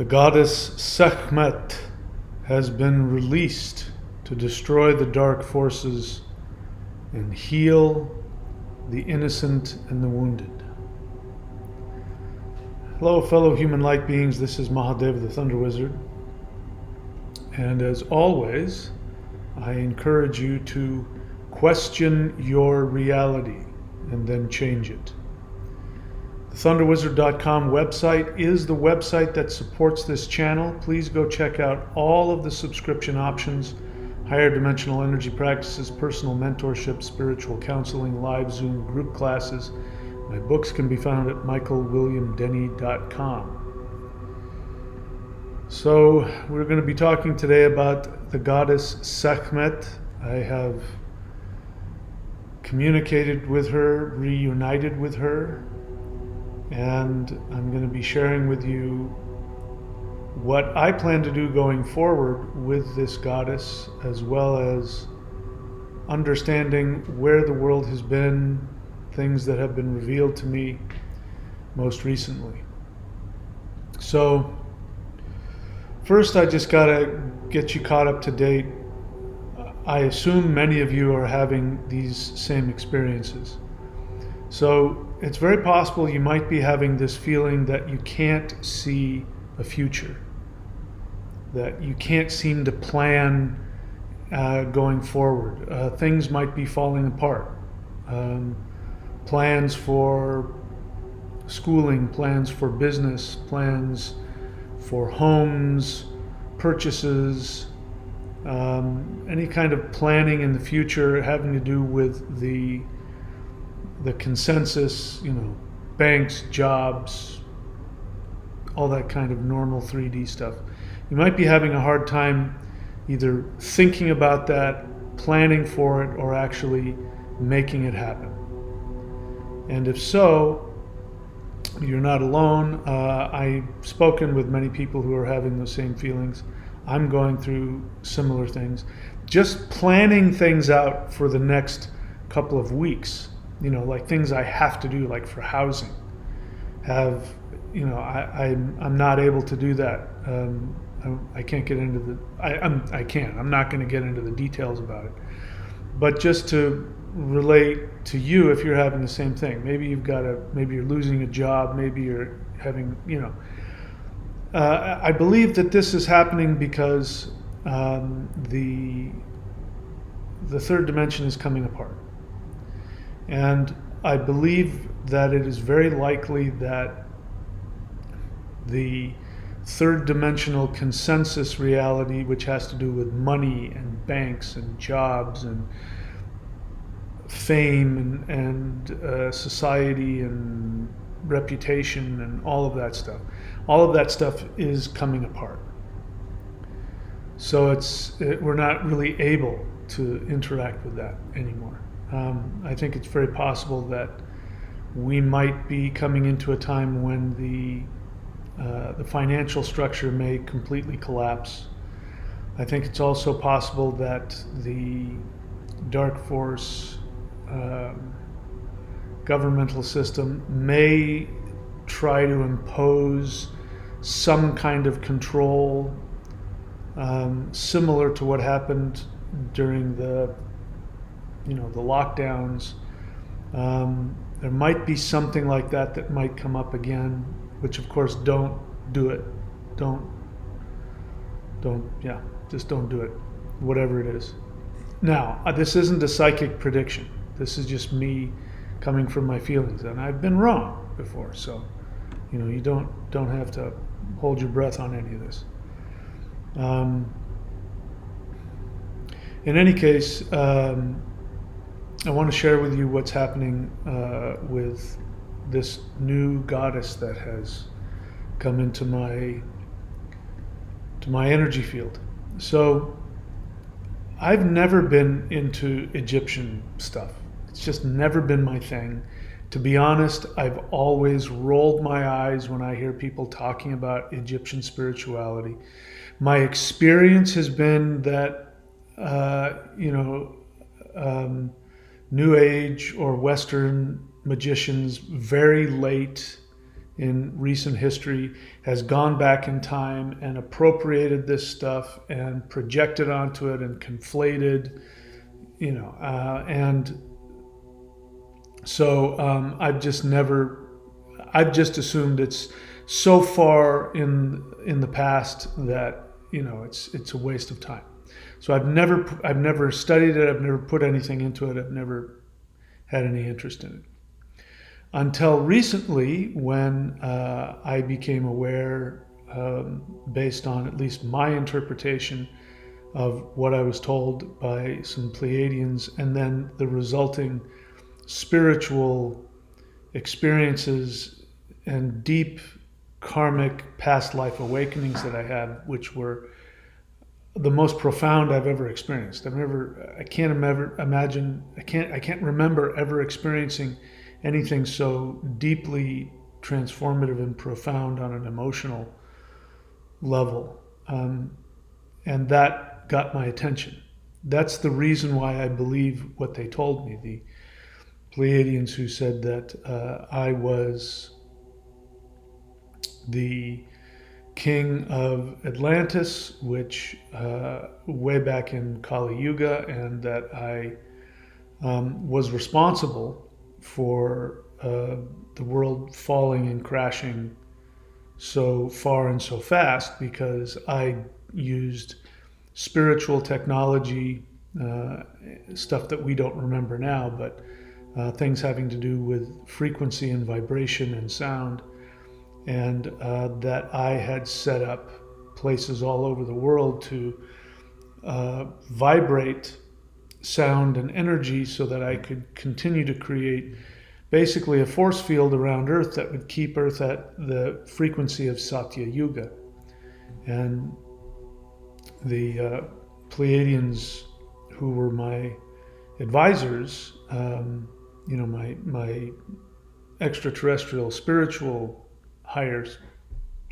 The goddess Sekhmet has been released to destroy the dark forces and heal the innocent and the wounded. Hello, fellow human-like beings. This is Mahadeva, the Thunder Wizard. And as always, I encourage you to question your reality and then change it. The thunderwizard.com website is the website that supports this channel. Please go check out all of the subscription options: higher dimensional energy practices, personal mentorship, spiritual counseling, live Zoom group classes. My books can be found at michaelwilliamdenny.com. So we're going to be talking today about the goddess Sekhmet. I have communicated with her, reunited with her, and I'm going to be sharing with you what I plan to do going forward with this goddess, as well as understanding where the world has been, things that have been revealed to me most recently. So first, I just got to get you caught up to date. I assume many of you are having these same experiences. So it's very possible you might be having this feeling that you can't see a future, that you can't seem to plan going forward. Things might be falling apart. Plans for schooling, plans for business, plans for homes, purchases, any kind of planning in the future having to do with the consensus, banks, jobs, all that kind of normal 3D stuff. You might be having a hard time either thinking about that, planning for it, or actually making it happen. And if so, you're not alone. I've spoken with many people who are having those same feelings. I'm going through similar things. Just planning things out for the next couple of weeks, like things I have to do, like for housing, I'm not able to do that. I can't get into I'm not going to get into the details about it. But just to relate to you, if you're having the same thing, maybe you're losing a job, maybe you're having, I believe that this is happening because the third dimension is coming apart. And I believe that it is very likely that the third dimensional consensus reality, which has to do with money and banks and jobs and fame and society and reputation and all of that stuff is coming apart. So we're not really able to interact with that anymore. I think it's very possible that we might be coming into a time when the financial structure may completely collapse. I think it's also possible that the dark force governmental system may try to impose some kind of control similar to what happened during the lockdowns. There might be something like that might come up again, which of course don't do it. Just don't do it, whatever it is. Now, this isn't a psychic prediction. This is just me coming from my feelings, and I've been wrong before, so you don't have to hold your breath on any of this. In any case, I want to share with you what's happening with this new goddess that has come into my energy field. So I've never been into Egyptian stuff. It's just never been my thing. To be honest, I've always rolled my eyes when I hear people talking about Egyptian spirituality. My experience has been that, New Age or Western magicians very late in recent history has gone back in time and appropriated this stuff and projected onto it and conflated, and so I've just assumed it's so far in the past that it's a waste of time. So I've never studied it. I've never put anything into it. I've never had any interest in it until recently, when I became aware, based on at least my interpretation of what I was told by some Pleiadians, and then the resulting spiritual experiences and deep karmic past life awakenings that I had, which were the most profound I've ever experienced. I can't remember ever experiencing anything so deeply transformative and profound on an emotional level. And that got my attention. That's the reason why I believe what they told me. The Pleiadians who said that I was the king of Atlantis, which way back in Kali Yuga, and that I was responsible for the world falling and crashing so far and so fast because I used spiritual technology, stuff that we don't remember now, but things having to do with frequency and vibration and sound, and that I had set up places all over the world to vibrate sound and energy so that I could continue to create basically a force field around Earth that would keep Earth at the frequency of Satya Yuga. And the Pleiadians, who were my advisors, my extraterrestrial spiritual higher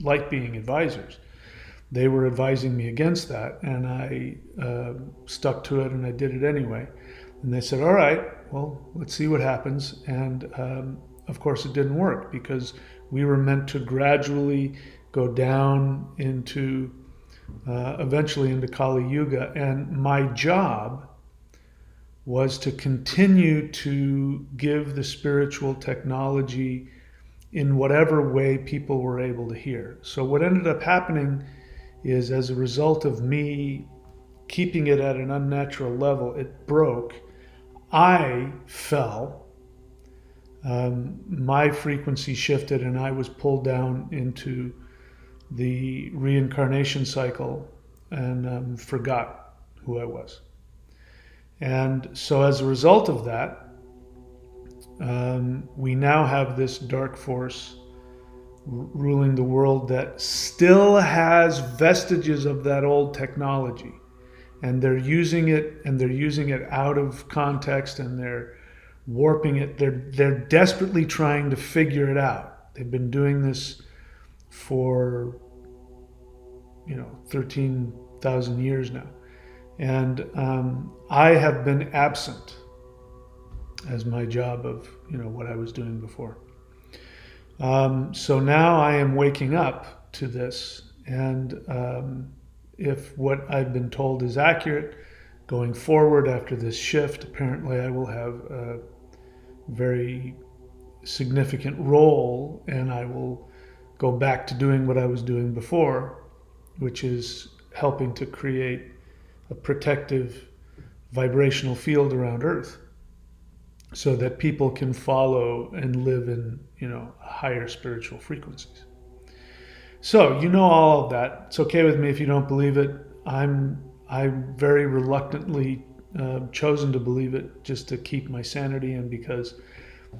light being advisors, they were advising me against that, and I stuck to it, and I did it anyway. And they said, all right, well, let's see what happens. And of course it didn't work, because we were meant to gradually go down into eventually into Kali Yuga, and my job was to continue to give the spiritual technology in whatever way people were able to hear. So what ended up happening is, as a result of me keeping it at an unnatural level, it broke. I fell. My frequency shifted, and I was pulled down into the reincarnation cycle and forgot who I was. And so as a result of that, we now have this dark force ruling the world that still has vestiges of that old technology, and they're using it out of context, and they're warping it. They're desperately trying to figure it out. They've been doing this for 13,000 years now, and I have been absent as my job of what I was doing before. So now I am waking up to this, and if what I've been told is accurate, going forward after this shift, apparently I will have a very significant role, and I will go back to doing what I was doing before, which is helping to create a protective vibrational field around Earth, so that people can follow and live in higher spiritual frequencies. So all of that. It's okay with me if you don't believe it. I very reluctantly chosen to believe it, just to keep my sanity, and because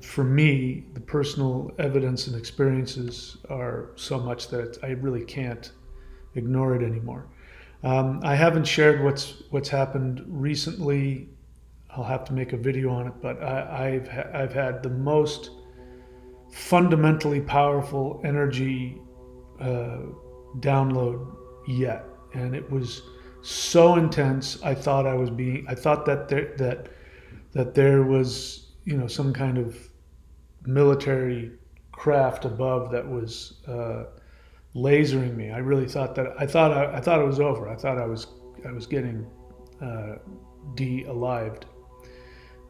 for me the personal evidence and experiences are so much that I really can't ignore it anymore. I haven't shared what's happened recently. I'll have to make a video on it, but I've had the most fundamentally powerful energy download yet, and it was so intense. I thought that there was some kind of military craft above that was lasering me. I really thought that I thought it was over. I thought I was getting de-alived.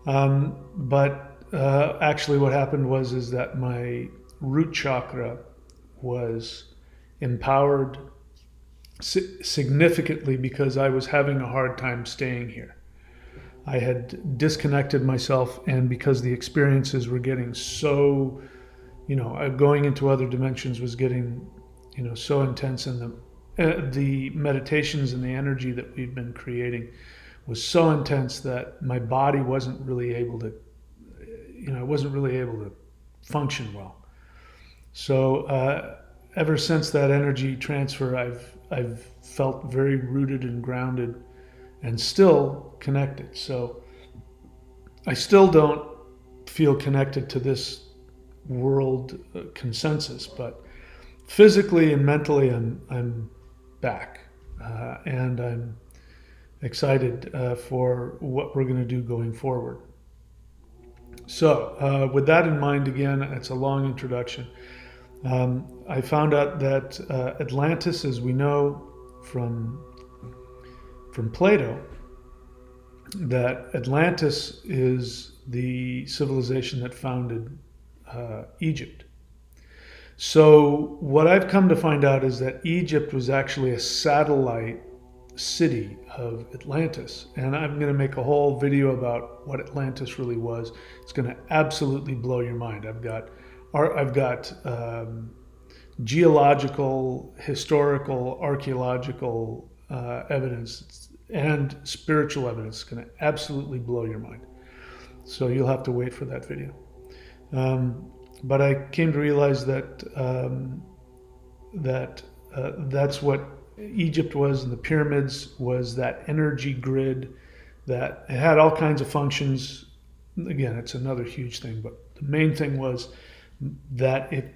But actually, what happened was is that my root chakra was empowered significantly because I was having a hard time staying here. I had disconnected myself, and because the experiences were getting so, going into other dimensions was getting, so intense, and the meditations and the energy that we've been creating was so intense that my body wasn't really able to, I wasn't really able to function well. So ever since that energy transfer, I've felt very rooted and grounded, and still connected. So I still don't feel connected to this world consensus, but physically and mentally, I'm back, and I'm excited for what we're going to do going forward. So, with that in mind, again, it's a long introduction. I found out that Atlantis, as we know from Plato, that Atlantis is the civilization that founded Egypt. So what I've come to find out is that Egypt was actually a satellite city of Atlantis, and I'm going to make a whole video about what Atlantis really was. It's going to absolutely blow your mind. I've got geological, historical, archaeological evidence and spiritual evidence. It's going to absolutely blow your mind. So you'll have to wait for that video. But I came to realize that that's what Egypt was, and the pyramids was that energy grid that it had all kinds of functions. Again, it's another huge thing, but the main thing was that it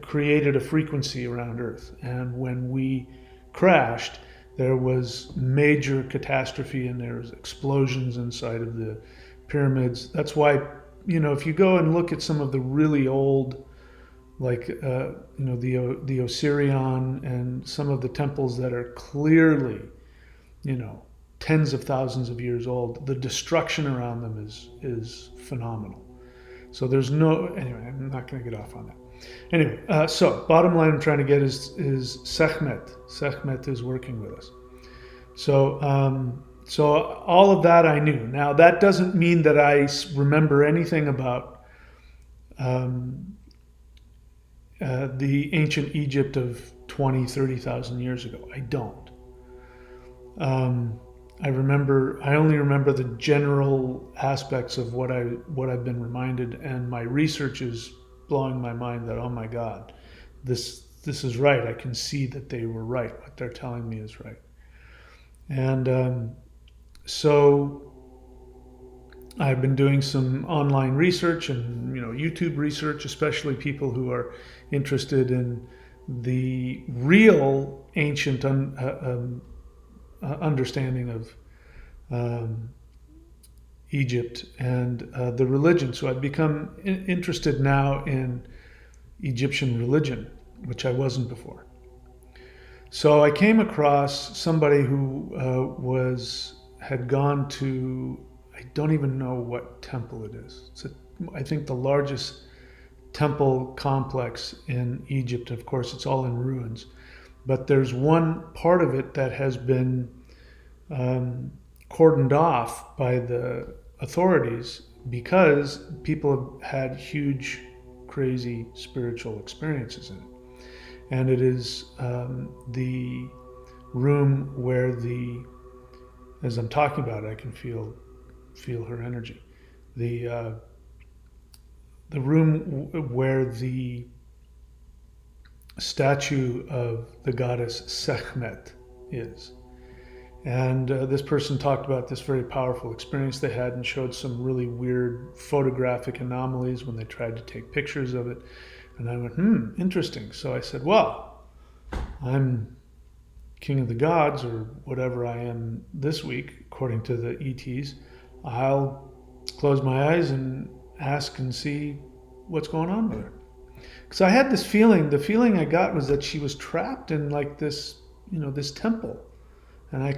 created a frequency around Earth, and when we crashed, there was major catastrophe, and there was explosions inside of the pyramids. That's why, if you go and look at some of the really old, like the Osirian and some of the temples that are clearly, tens of thousands of years old, the destruction around them is phenomenal. So anyway, I'm not going to get off on that. Anyway, so bottom line I'm trying to get is Sekhmet. Sekhmet is working with us. So all of that I knew. Now that doesn't mean that I remember anything about the ancient Egypt of 20, 30,000 years ago. I don't. I only remember the general aspects of what I've been reminded, and my research is blowing my mind that, oh my God, this is right. I can see that they were right. What they're telling me is right. And so I've been doing some online research and YouTube research, especially people who are interested in the real ancient understanding of Egypt and the religion. So I've become interested now in Egyptian religion, which I wasn't before. So I came across somebody who had gone to, I don't even know what temple it is. I think the largest temple complex in Egypt. Of course, it's all in ruins. But there's one part of it that has been cordoned off by the authorities because people have had huge, crazy spiritual experiences in it. And it is the room where as I'm talking about it, I can feel her energy. The room where the statue of the goddess Sekhmet is. And this person talked about this very powerful experience they had and showed some really weird photographic anomalies when they tried to take pictures of it. And I went, interesting. So I said, well, I'm king of the gods, or whatever I am this week, according to the ETs. I'll close my eyes and ask and see what's going on with her? Because I had this feeling. The feeling I got was that she was trapped in like this, this temple. And I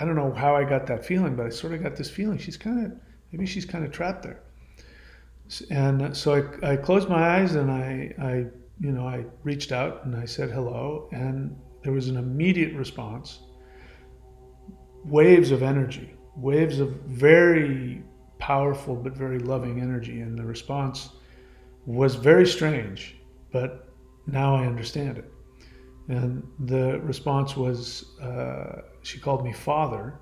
don't know how I got that feeling, but I sort of got this feeling maybe she's kind of trapped there. And so I closed my eyes and I reached out and I said hello, and there was an immediate response. Waves of energy, waves of very powerful but very loving energy, and the response was very strange, but now I understand it. And the response was, she called me Father,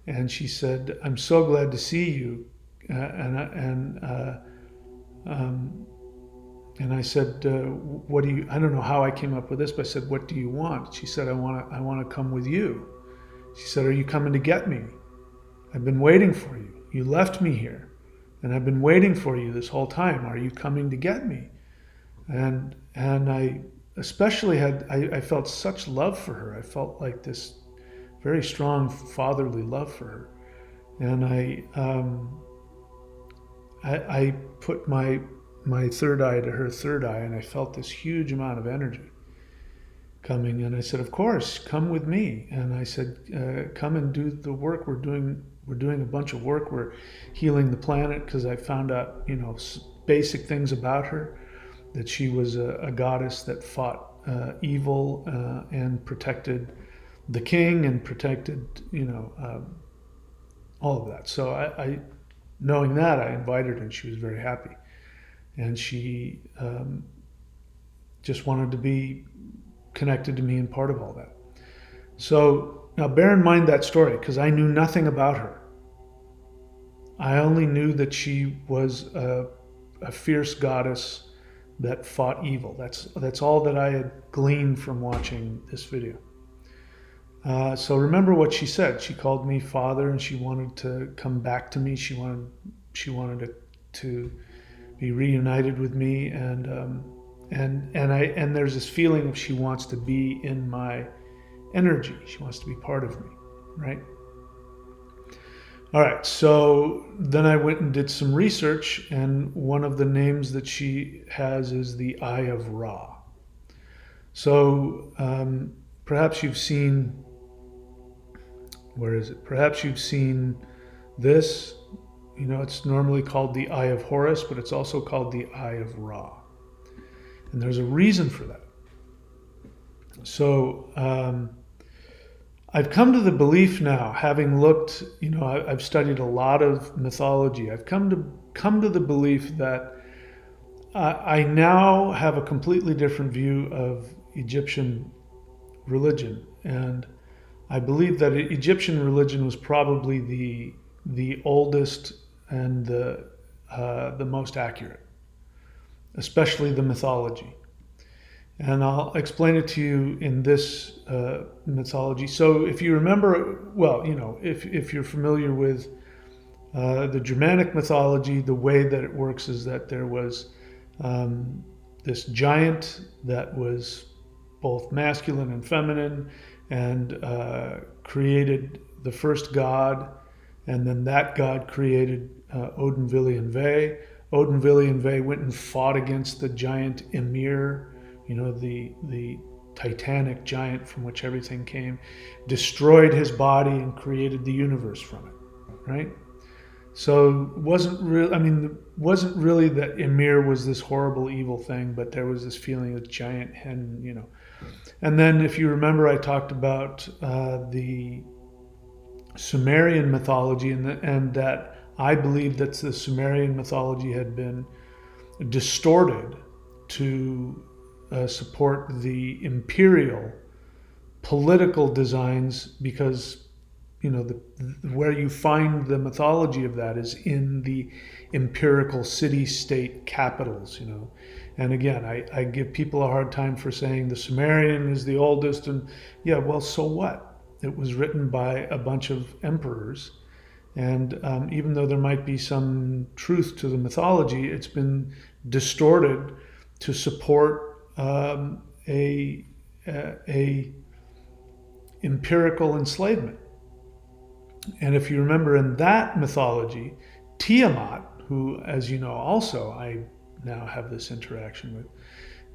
and she said, "I'm so glad to see you." And I said, "What do you?" I don't know how I came up with this, but I said, "What do you want?" She said, "I want to come with you." She said, "Are you coming to get me? I've been waiting for you. You left me here, and I've been waiting for you this whole time. Are you coming to get me?" And I especially I felt such love for her. I felt like this very strong fatherly love for her, and I put my third eye to her third eye, and I felt this huge amount of energy coming. And I said, "Of course, come with me." And I said, "Come and do the work we're doing. We're doing a bunch of work. We're healing the planet," because I found out, basic things about her, that she was a goddess that fought evil and protected the king and protected, all of that. So I knowing that, I invited her, and she was very happy. And she just wanted to be connected to me and part of all that. So now bear in mind that story, because I knew nothing about her. I only knew that she was a fierce goddess that fought evil. That's all that I had gleaned from watching this video. So remember what she said. She called me Father, and she wanted to come back to me. She wanted to be reunited with me, and there's this feeling of she wants to be in my energy. She wants to be part of me, right? All right, so then I went and did some research, and one of the names that she has is the Eye of Ra. So perhaps you've seen, where is it? Perhaps you've seen this. It's normally called the Eye of Horus, but it's also called the Eye of Ra. And there's a reason for that. So I've come to the belief now, having looked, I've studied a lot of mythology. I've come to the belief that I now have a completely different view of Egyptian religion. And I believe that Egyptian religion was probably the oldest and the most accurate, especially the mythology. And I'll explain it to you in this mythology. So if you remember, if you're familiar with the Germanic mythology, the way that it works is that there was this giant that was both masculine and feminine, and created the first god, and then that god created Odin, Vili, and Ve. Odin, Vili, and Ve went and fought against the giant Ymir, the titanic giant from which everything came, destroyed his body and created the universe from it, right? So it wasn't really that Ymir was this horrible evil thing, but there was this feeling of giant hen, And then if you remember, I talked about the Sumerian mythology, and that I believe that the Sumerian mythology had been distorted to support the imperial political designs, because where you find the mythology of that is in the empirical city-state capitals, And again, I give people a hard time for saying the Sumerian is the oldest, and yeah, well, so what? It was written by a bunch of emperors, and even though there might be some truth to the mythology, it's been distorted to support a empirical enslavement. And if you remember, in that mythology, Tiamat, who, as you know, also I now have this interaction with.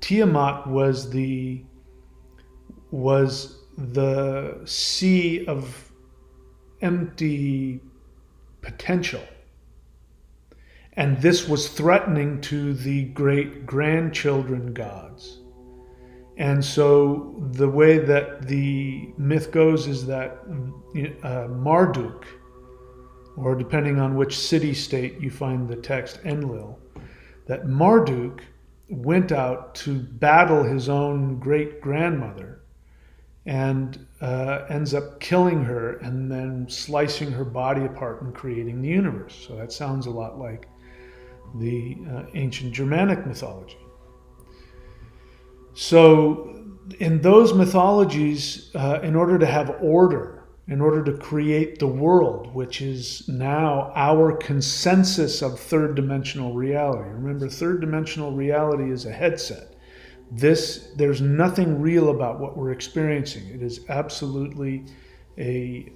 Tiamat was the sea of empty potential. And this was threatening to the great grandchildren gods. And so the way that the myth goes is that Marduk, or depending on which city-state you find the text, Enlil, that Marduk went out to battle his own great-grandmother and ends up killing her and then slicing her body apart and creating the universe. So that sounds a lot like the ancient Germanic mythology. So in those mythologies, in order to have order, in order to create the world, which is now our consensus of third-dimensional reality. Remember, third-dimensional reality is a headset. There's nothing real about what we're experiencing. It is absolutely a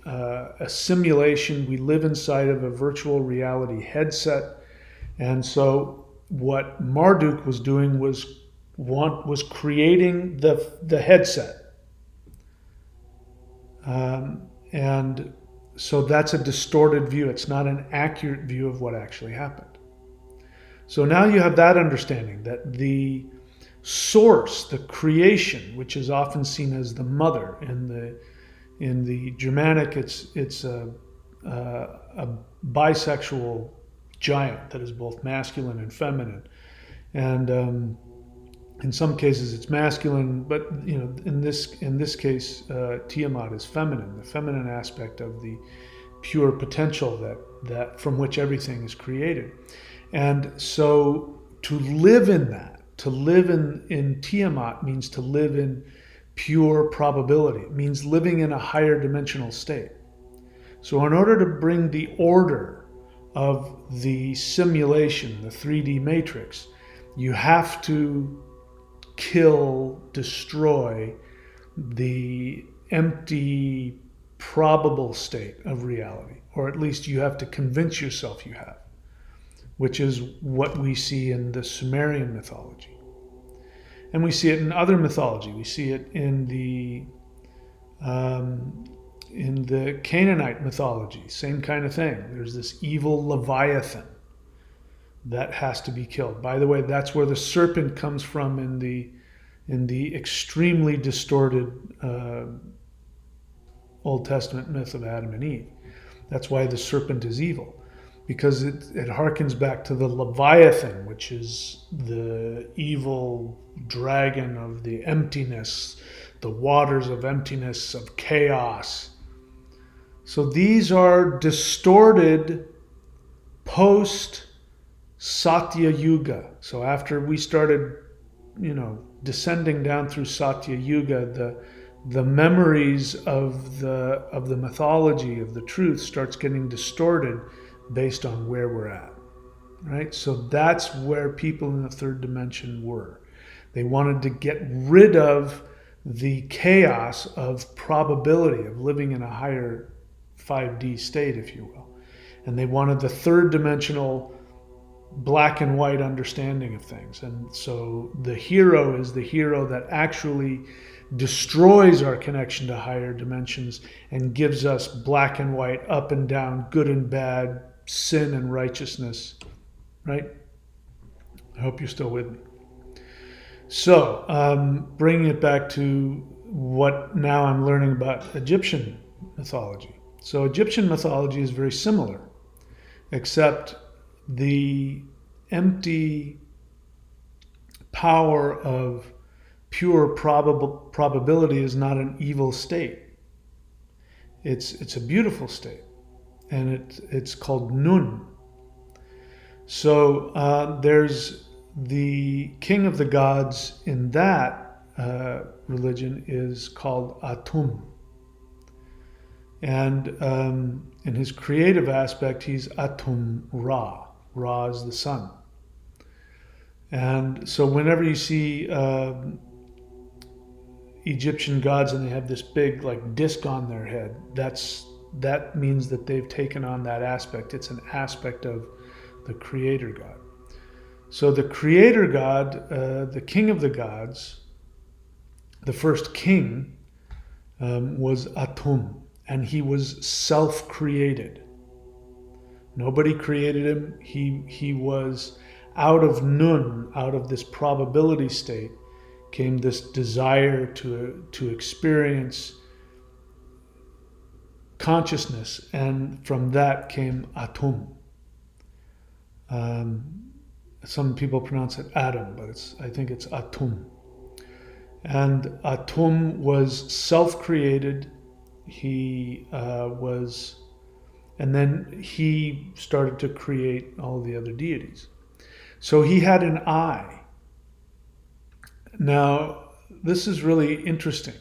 simulation. We live inside of a virtual reality headset. And so what Marduk was doing was creating the headset. And so that's a distorted view. It's not an accurate view of what actually happened. So now you have that understanding that the source, the creation, which is often seen as the mother in the Germanic, it's a bisexual giant that is both masculine and feminine, and in some cases it's masculine, but in this case Tiamat is feminine, the feminine aspect of the pure potential that from which everything is created. And so to live in that, to live in Tiamat means to live in pure probability. It means living in a higher dimensional state. So in order to bring the order of the simulation, the 3D matrix, you have to kill, destroy the empty, probable state of reality, or at least you have to convince yourself you have, which is what we see in the Sumerian mythology. And we see it in other mythology. We see it in the Canaanite mythology, same kind of thing. There's this evil Leviathan that has to be killed. By the way, that's where the serpent comes from in the extremely distorted Old Testament myth of Adam and Eve. That's why the serpent is evil, because it harkens back to the Leviathan, which is the evil dragon of the emptiness, the waters of emptiness, of chaos. So these are distorted post-Satya Yuga. So after we started, descending down through Satya Yuga, the memories of the mythology, of the truth, starts getting distorted based on where we're at, right? So that's where people in the third dimension were. They wanted to get rid of the chaos of probability, of living in a higher 5D state, if you will. And they wanted the third dimensional black and white understanding of things. And so the hero is the hero that actually destroys our connection to higher dimensions and gives us black and white, up and down, good and bad, sin and righteousness, right? I hope you're still with me. So, bringing it back to what now I'm learning about Egyptian mythology. So Egyptian mythology is very similar, except the empty power of pure probability is not an evil state. It's a beautiful state, and it's called Nun. So there's the king of the gods in that religion is called Atum. And in his creative aspect, he's Atum Ra. Ra is the sun. And so whenever you see Egyptian gods and they have this big disc on their head, that means that they've taken on that aspect. It's an aspect of the creator god. So the creator god, the king of the gods, the first king, was Atum, and he was self-created. Nobody created him. He was out of Nun, out of this probability state, came this desire to experience consciousness, and from that came Atum. Some people pronounce it Adam, but I think it's Atum. And Atum was self-created. He was, and then he started to create all the other deities. So he had an eye. Now, this is really interesting.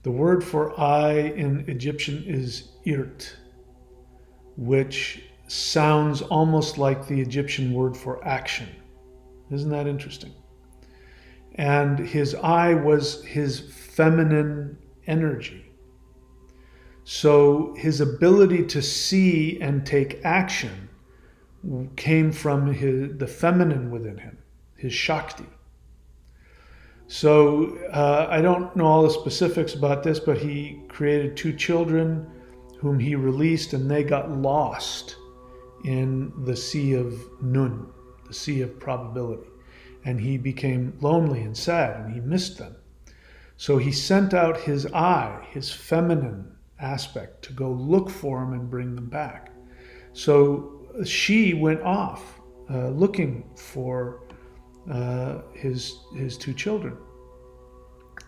The word for eye in Egyptian is irt, which sounds almost like the Egyptian word for action. Isn't that interesting? And his eye was his feminine energy. So his ability to see and take action came from the feminine within him, his Shakti. So I don't know all the specifics about this, but he created 2 children whom he released, and they got lost in the sea of Nun, the sea of probability. And he became lonely and sad, and he missed them. So he sent out his eye, his feminine aspect, to go look for them and bring them back. So she went off looking for his 2 children.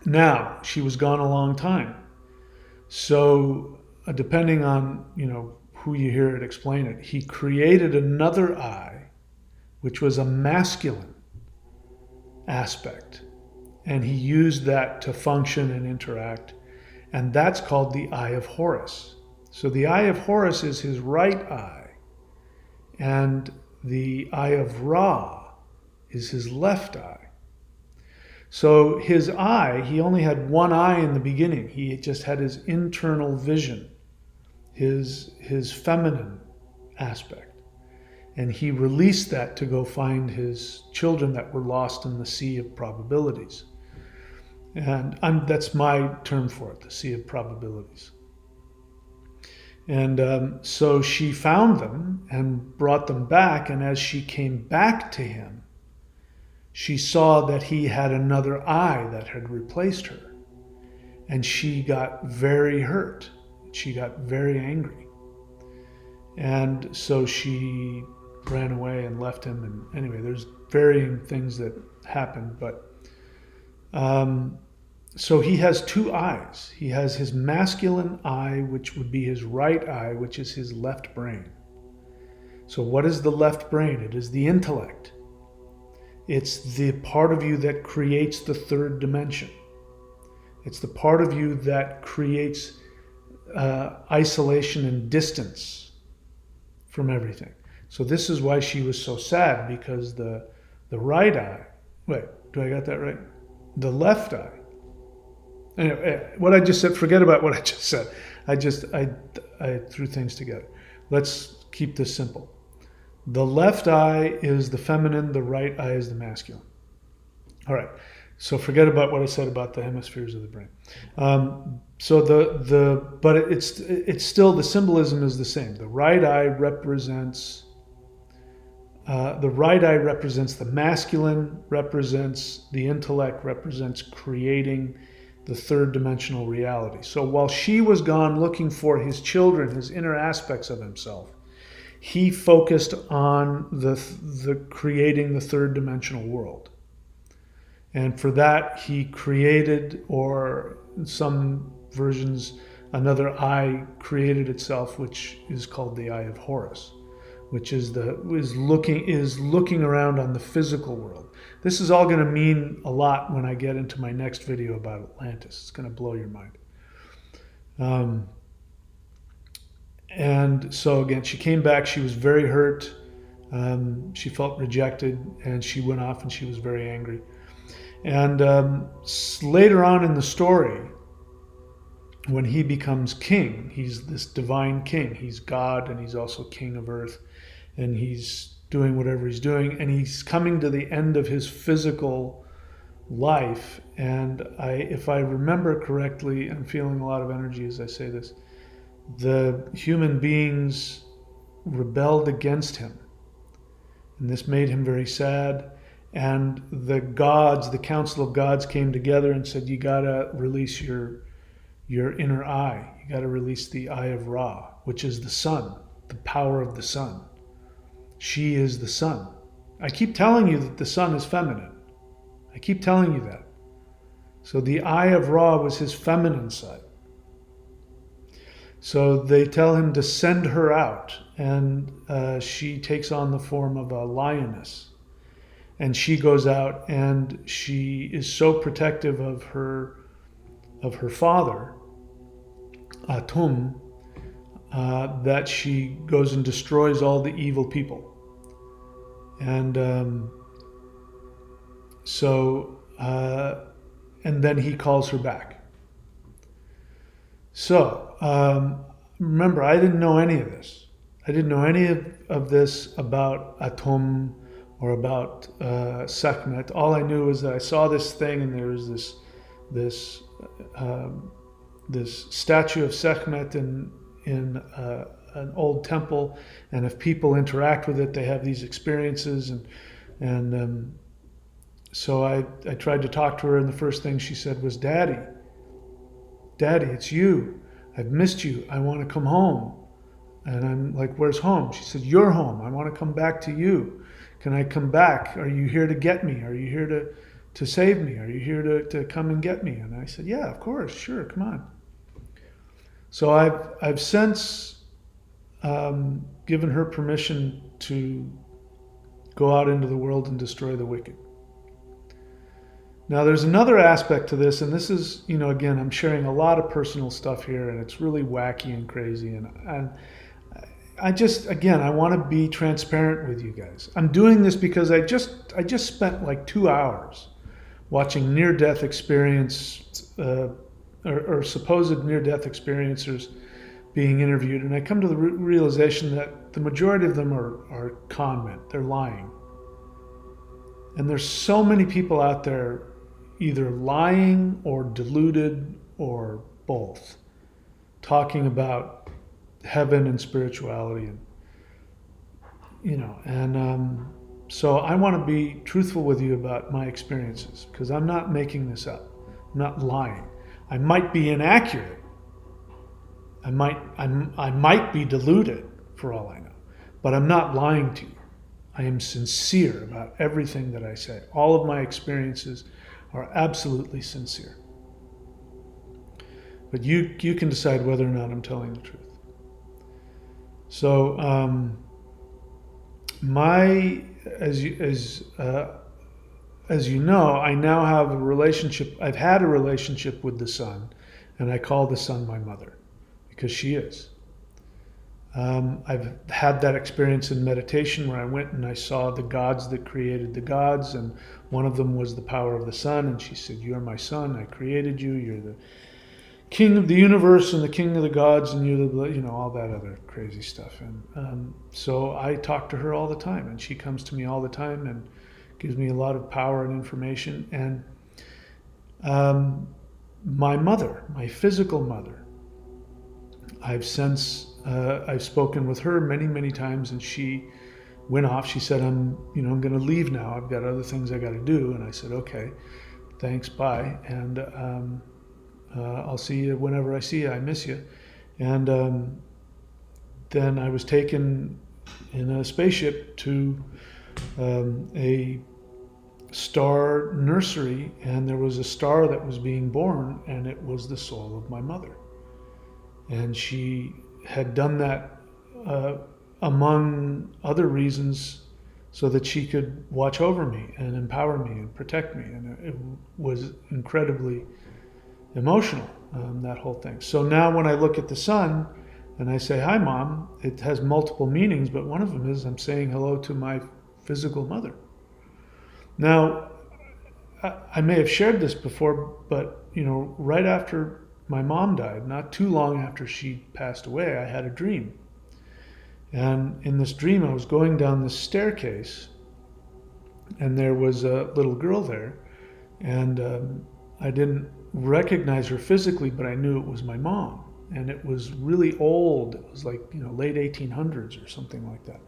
Now, she was gone a long time. So depending on, who you hear it explain it, he created another eye, which was a masculine aspect. And he used that to function and interact. And that's called the Eye of Horus. So the Eye of Horus is his right eye. And the Eye of Ra is his left eye. So his eye, he only had one eye in the beginning. He just had his internal vision, his feminine aspect. And he released that to go find his children that were lost in the sea of probabilities. And that's my term for it, the sea of probabilities. And so she found them and brought them back. And as she came back to him, she saw that he had another eye that had replaced her. And she got very hurt. She got very angry. And so she ran away and left him. And anyway, there's varying things that happened. But so he has 2 eyes. He has his masculine eye, which would be his right eye, which is his left brain. So what is the left brain? It is the intellect. It's the part of you that creates the 3rd dimension. It's the part of you that creates isolation and distance from everything. So this is why she was so sad, because the right eye, wait, do I got that right? The left eye. Anyway, what I just said, forget about what I just said. I threw things together. Let's keep this simple. The left eye is the feminine, the right eye is the masculine. All right, so forget about what I said about the hemispheres of the brain. But it's still, the symbolism is the same. The right eye represents the masculine, represents the intellect, represents creating the 3rd dimensional reality. So while she was gone looking for his children, his inner aspects of himself, he focused on the creating the 3rd dimensional world. And for that, he created, or in some versions, another eye created itself, which is called the Eye of Horus, which is looking around on the physical world. This is all going to mean a lot when I get into my next video about Atlantis. It's going to blow your mind. And so again, she came back. She was very hurt. She felt rejected, and she went off, and she was very angry. And later on in the story, when he becomes king, he's this divine king. He's God, and he's also king of earth. And he's doing whatever he's doing, and he's coming to the end of his physical life. And if I remember correctly, I'm feeling a lot of energy as I say this, the human beings rebelled against him. And this made him very sad. And the gods, the council of gods came together and said, you gotta release your inner eye. You gotta release the eye of Ra, which is the sun, the power of the sun. She is the sun. I keep telling you that the sun is feminine. I keep telling you that. So the eye of Ra was his feminine side. So they tell him to send her out, and she takes on the form of a lioness. And she goes out, and she is so protective of her father, Atum, that she goes and destroys all the evil people. And and then he calls her back. So remember, I didn't know any of this. I didn't know any of this about Atum or about Sekhmet. All I knew was that I saw this thing, and there was this statue of Sekhmet in an old temple, and if people interact with it, they have these experiences. And so I tried to talk to her, and the first thing she said was, Daddy, it's you. I've missed you. I want to come home. And I'm like, where's home? She said, you're home. I want to come back to you. Can I come back? Are you here to get me? Are you here to save me? Are you here to come and get me? And I said, yeah, of course, sure, come on. So I've since given her permission to go out into the world and destroy the wicked. Now, there's another aspect to this, and this is, again, I'm sharing a lot of personal stuff here, and it's really wacky and crazy, and I just, again, I want to be transparent with you guys. I'm doing this because I just spent like 2 hours watching near-death experience or supposed near-death experiencers being interviewed, and I come to the realization that the majority of them are con men. They're lying. And there's so many people out there either lying or deluded or both, talking about heaven and spirituality, and so I want to be truthful with you about my experiences, because I'm not making this up. I'm not lying. I might be inaccurate. I might be deluded, for all I know, but I'm not lying to you. I am sincere about everything that I say. All of my experiences are absolutely sincere. But you can decide whether or not I'm telling the truth. So as you know, I now have a relationship. I've had a relationship with the sun, and I call the sun my mother, because she is. I've had that experience in meditation where I went and I saw the gods that created the gods, and one of them was the power of the sun, and she said, you're my son, I created you, you're the king of the universe and the king of the gods, and you're the, all that other crazy stuff. And so I talk to her all the time, and she comes to me all the time and gives me a lot of power and information. And my mother, my physical mother, I've spoken with her many, many times, and she went off. She said, I'm going to leave now. I've got other things I got to do. And I said, okay, thanks, bye. And I'll see you whenever I see you. I miss you. And then I was taken in a spaceship to a star nursery, and there was a star that was being born, and it was the soul of my mother. And she had done that among other reasons so that she could watch over me and empower me and protect me. And it was incredibly emotional, that whole thing. So now when I look at the sun and I say, hi, Mom, it has multiple meanings, but one of them is I'm saying hello to my physical mother. Now, I may have shared this before, but, right after my mom died, not too long after she passed away, I had a dream. And in this dream, I was going down this staircase, and there was a little girl there, and I didn't recognize her physically, but I knew it was my mom. And it was really old. It was like, late 1800s or something like that.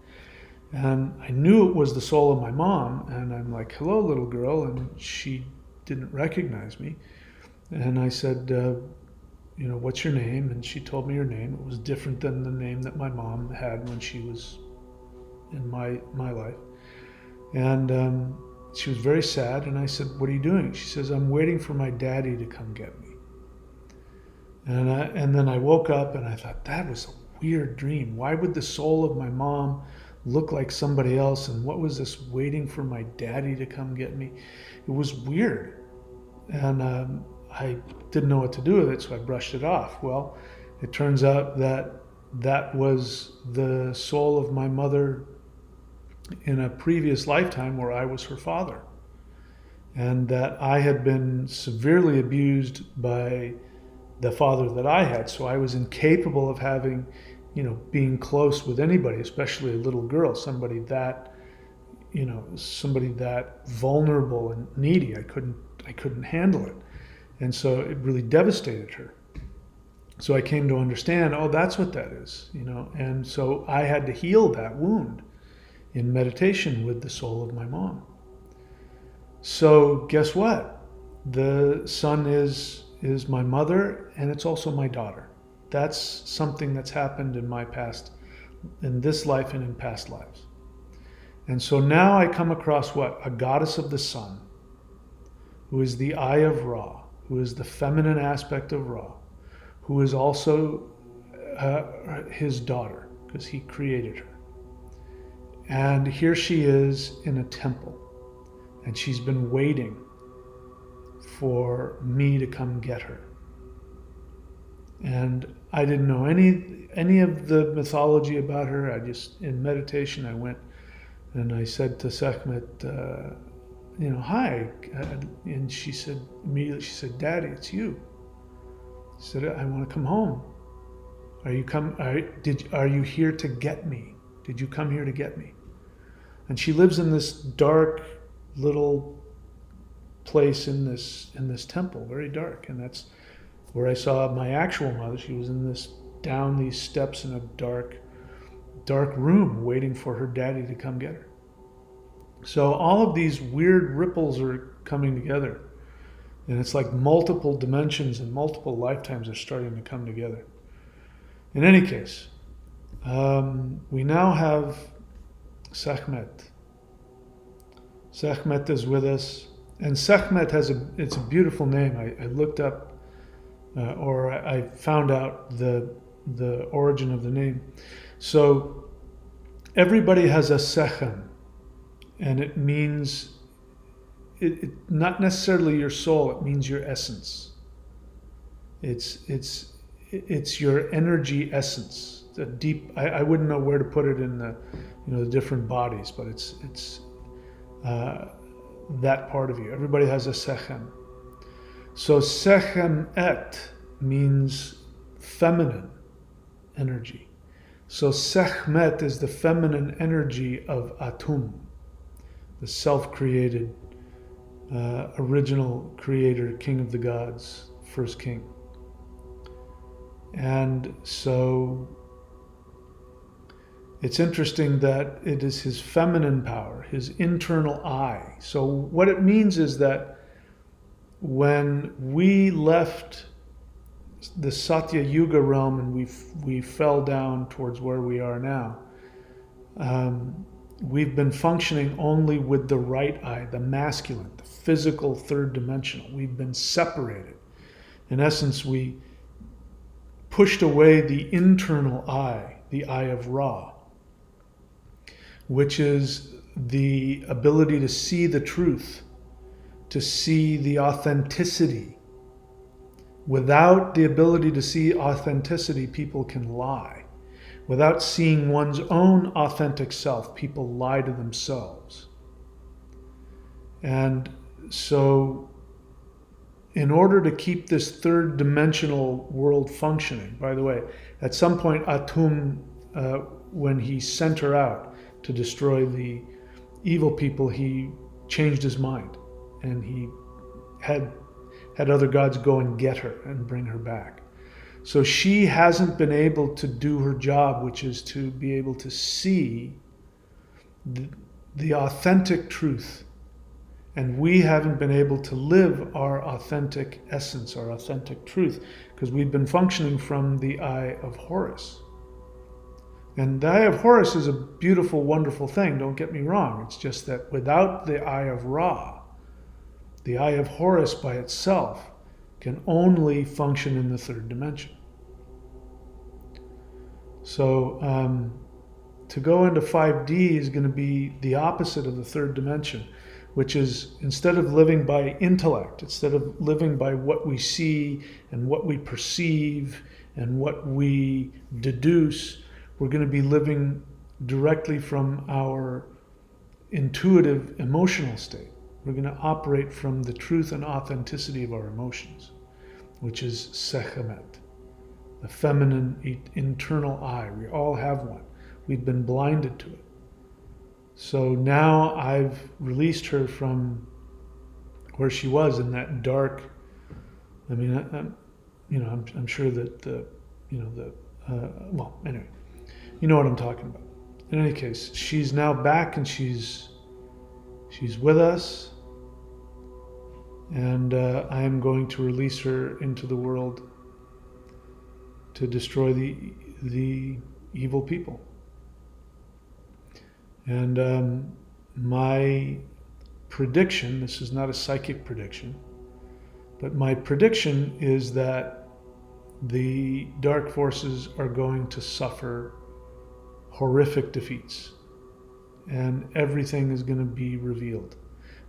And I knew it was the soul of my mom. And I'm like, hello, little girl. And she didn't recognize me. And I said, what's your name? And she told me her name. It was different than the name that my mom had when she was in my life. And she was very sad. And I said, what are you doing? She says, I'm waiting for my daddy to come get me. And then I woke up and I thought, that was a weird dream. Why would the soul of my mom look like somebody else? And what was this waiting for my daddy to come get me? It was weird. And I didn't know what to do with it, so I brushed it off. Well, it turns out that was the soul of my mother in a previous lifetime where I was her father. And that I had been severely abused by the father that I had. So I was incapable of having, being close with anybody, especially a little girl, somebody that vulnerable and needy. I couldn't handle it. And so it really devastated her. So I came to understand, that's what that is, And so I had to heal that wound in meditation with the soul of my mom. So guess what? The son is my mother, and it's also my daughter. That's something that's happened in my past, in this life and in past lives. And so now I come across what? A goddess of the sun, who is the eye of Ra, who is the feminine aspect of Ra, who is also his daughter, because he created her. And here she is in a temple, and she's been waiting for me to come get her. And I didn't know any of the mythology about her. I just, in meditation, I went and I said to Sekhmet, hi. And she said, immediately, Daddy, it's you. She said, I want to come home. Are you here to get me? Did you come here to get me? And she lives in this dark little place in this temple, very dark, and that's where I saw my actual mother. She was down these steps in a dark room, waiting for her daddy to come get her. So all of these weird ripples are coming together, and it's like multiple dimensions and multiple lifetimes are starting to come together. In any case, we now have Sekhmet. Sekhmet is with us. And Sekhmet it's a beautiful name. I looked up, or I found out the origin of the name. So everybody has a Sekhem, and it means, it not necessarily your soul, it means your essence. It's your energy essence. The deep, I wouldn't know where to put it in the different bodies, but it's that part of you. Everybody has a Sekhem. So Sekhemet means feminine energy. So Sekhmet is the feminine energy of Atum, the self-created, original creator, king of the gods, first king. And so it's interesting that it is his feminine power, his internal eye. So what it means is that when we left the Satya Yuga realm and we fell down towards where we are now, we've been functioning only with the right eye, the masculine, the physical third dimensional. We've been separated. In essence, we pushed away the internal eye, the eye of Ra, which is the ability to see the truth, to see the authenticity. Without the ability to see authenticity, people can lie. Without seeing one's own authentic self, people lie to themselves. And so, in order to keep this third dimensional world functioning, by the way, at some point Atum when he sent her out to destroy the evil people, he changed his mind, and he had other gods go and get her and bring her back. So she hasn't been able to do her job, which is to be able to see the authentic truth. And we haven't been able to live our authentic essence, our authentic truth, because we've been functioning from the eye of Horus. And the eye of Horus is a beautiful, wonderful thing, don't get me wrong. It's just that without the eye of Ra, the eye of Horus by itself can only function in the third dimension. So to go into 5D is going to be the opposite of the third dimension, which is, instead of living by intellect, instead of living by what we see and what we perceive and what we deduce, we're going to be living directly from our intuitive emotional state. We're going to operate from the truth and authenticity of our emotions, which is Sekhmet, the feminine internal eye. We all have one. We've been blinded to it. So now I've released her from where she was in that dark. I mean, I'm sure that well, anyway, you know what I'm talking about. In any case, she's now back, and she's with us, and I am going to release her into the world to destroy the evil people. And my prediction, this is not a psychic prediction, but my prediction is that the dark forces are going to suffer horrific defeats, and everything is going to be revealed,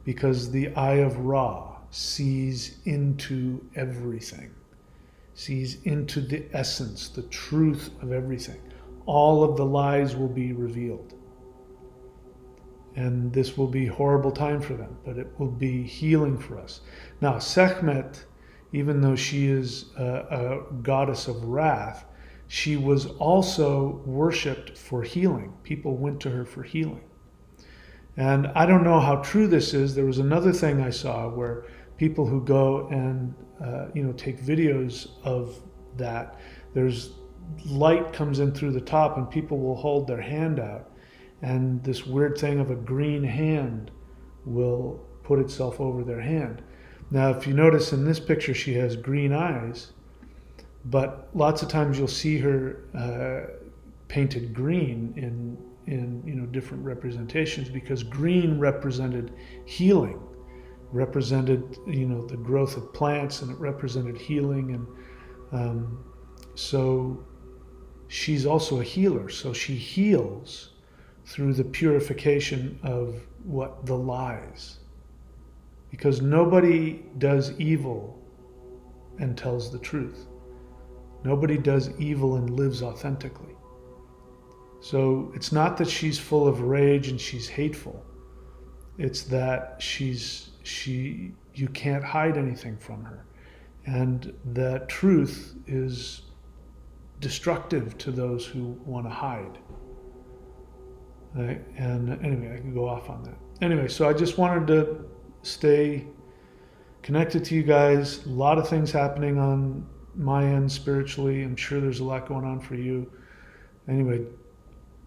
because the eye of Ra sees into everything, sees into the essence, the truth of everything. All of the lies will be revealed. And this will be a horrible time for them, but it will be healing for us. Now, Sekhmet, even though she is a goddess of wrath, she was also worshipped for healing. People went to her for healing. And I don't know how true this is. There was another thing I saw where people who go and take videos of that, there's light comes in through the top, and people will hold their hand out, and this weird thing of a green hand will put itself over their hand. Now, if you notice in this picture, she has green eyes, but lots of times you'll see her painted green in different representations, because green represented healing, represented the growth of plants, and it represented healing, and so she's also a healer. So she heals through the purification of the lies, because nobody does evil and tells the truth. Nobody does evil and lives authentically. So it's not that she's full of rage and she's hateful. It's that you can't hide anything from her. And that truth is destructive to those who want to hide. Right? And anyway, I can go off on that. Anyway, so I just wanted to stay connected to you guys. A lot of things happening on my end spiritually. I'm sure there's a lot going on for you. Anyway,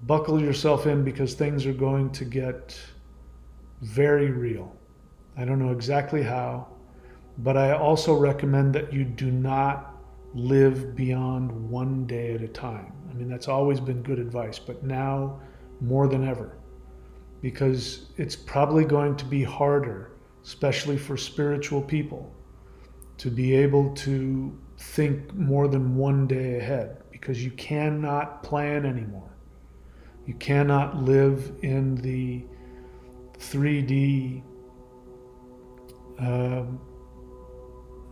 buckle yourself in, because things are going to get very real. I don't know exactly how, but I also recommend that you do not live beyond one day at a time. I mean, that's always been good advice, but now more than ever, because it's probably going to be harder, especially for spiritual people, to be able to think more than one day ahead, because you cannot plan anymore. You cannot live in the 3D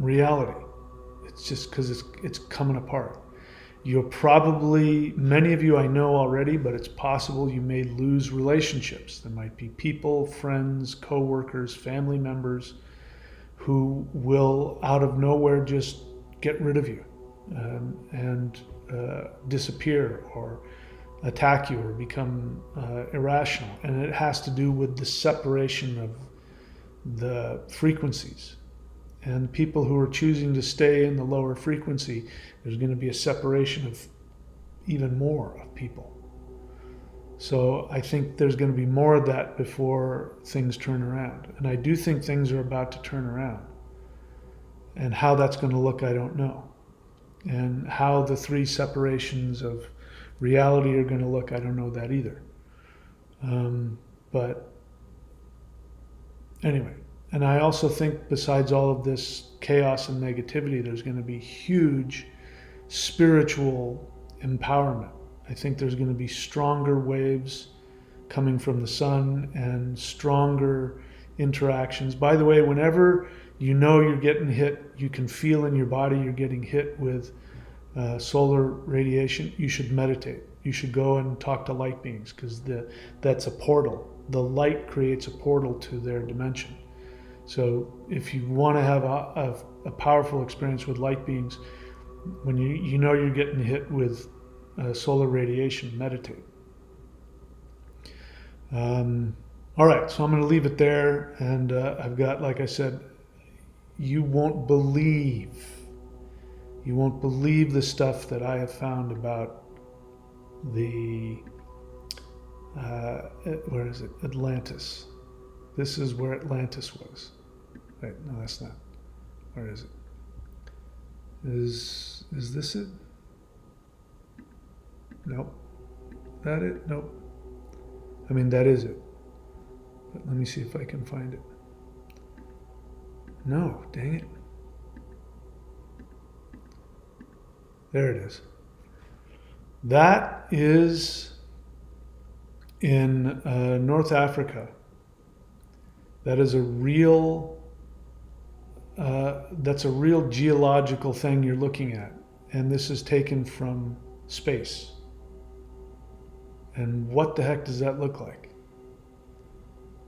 reality. It's just because it's coming apart. You're probably, many of you I know already, but it's possible you may lose relationships. There might be people, friends, co-workers, family members who will out of nowhere just get rid of you and disappear, or attack you or become irrational. And it has to do with the separation of the frequencies. And people who are choosing to stay in the lower frequency, there's going to be a separation of even more of people. So I think there's going to be more of that before things turn around. And I do think things are about to turn around. And how that's going to look, I don't know. And how the three separations of reality are going to look, I don't know that either. But anyway, and I also think besides all of this chaos and negativity, there's going to be huge spiritual empowerment. I think there's going to be stronger waves coming from the sun and stronger interactions. By the way, whenever you know you're getting hit, you can feel in your body you're getting hit with solar radiation, you should meditate. You should go and talk to light beings, because that's a portal. The light creates a portal to their dimension. So if you want to have a powerful experience with light beings, when you know you're getting hit with solar radiation, meditate. All right, so I'm going to leave it there, and I've got, like I said, you won't believe the stuff that I have found about the where is it? Atlantis. This is where Atlantis was. Wait, no, that's not. Where is it? Is this it? Nope. That it? Nope. I mean, that is it. But let me see if I can find it. No, dang it. There it is. That is in North Africa. That is a real, that's a real geological thing you're looking at. And this is taken from space. And what the heck does that look like?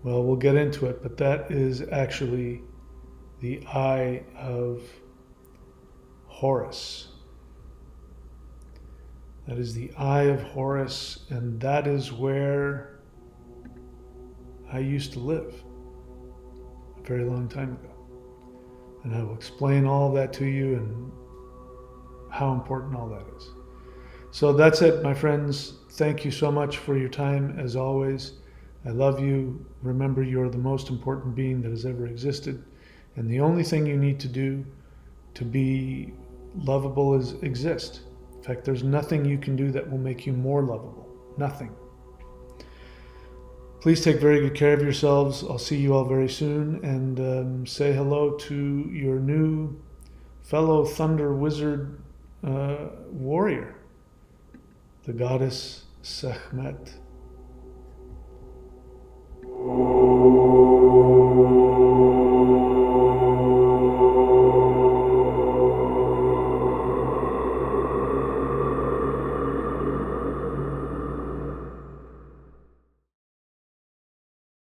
Well, we'll get into it, but that is actually the Eye of Horus. That is the Eye of Horus, and that is where I used to live a very long time ago. And I will explain all of that to you and how important all that is. So that's it, my friends. Thank you so much for your time, as always. I love you. Remember, you're the most important being that has ever existed. And the only thing you need to do to be lovable is exist. In fact, there's nothing you can do that will make you more lovable. Nothing. Please take very good care of yourselves. I'll see you all very soon. And say hello to your new fellow thunder wizard warrior, the goddess Sekhmet.